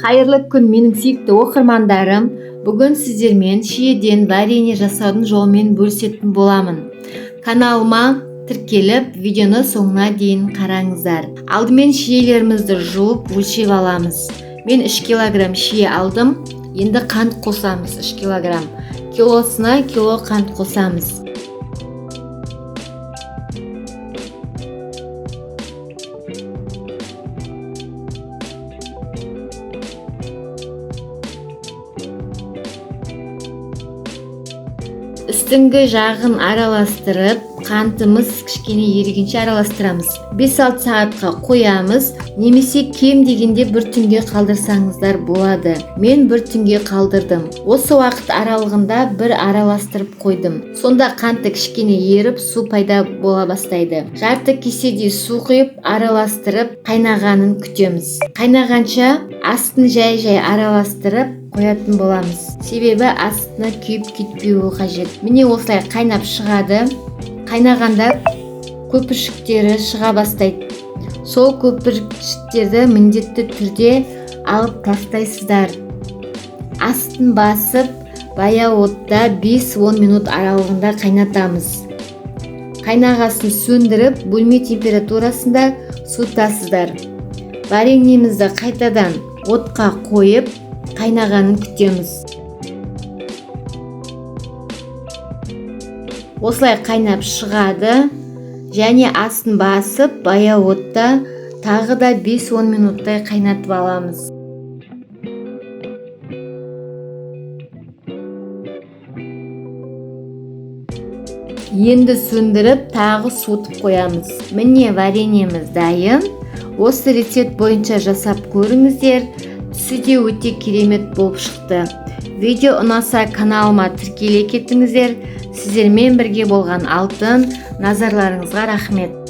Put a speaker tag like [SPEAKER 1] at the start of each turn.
[SPEAKER 1] Қайырлы күн менің сүйікті оқырмандарым. Бүгін сіздермен шиеден варенье жасаудың жолымен бөлісетін боламын. Каналыма тіркеліп, видеоны соңына дейін қараңыздар. Алдымен шиелерімізді жуып, өлшеп аламыз. Мен 3 килограмм шие алдым. Енді қант қосамыз. 3 килограмм. Килосына кило қант қосамыз. Үстіңгі жағын араластырып, қантымыз кішкене ерігенше араластырамыз. 5-6 сағатқа қоямыз, немесе кем дегенде 1 түнге қалдырсаңыздар болады. Мен 1 түнге қалдырдым. Осы уақыт аралығында бір араластырып қойдым. Сонда қанты кішкене еріп, су пайда бола бастайды. Жарты кеседей су құйып, араластырып, қайнағанын күтеміз. Қайнағанша астын жай-жай араластырып қоятын боламыз. Себебі астына күйіп кетпеуі қажет. Міне осылай қайнап шығады. Қайнағанда көпіршіктері шыға бастайды. Сол көпіршіктерді міндетті түрде алып тастайсыздар. Астын басып, баяу отта 5-10 минут аралығында қайнатамыз. Қайнағасын сөндіріп, бөлме температурасында суытасыздар. Вареньемізді қайтадан отқа қойып, қайнағанын күтеміз. Осылай қайнап шығады, және астын басып, баяу отта тағы да 5-10 минуттай қайнатып аламыз. Енді сөндіріп, тағы суытып қоямыз. Міне вареньеміз дайын. Осы рецепт бойынша жасап көріңіздер. Түсі де өте керемет болып шықты. Видео ұнаса каналыма тіркеле кетіңіздер. Сіздермен бірге болған алтын назарларыңызға рахмет.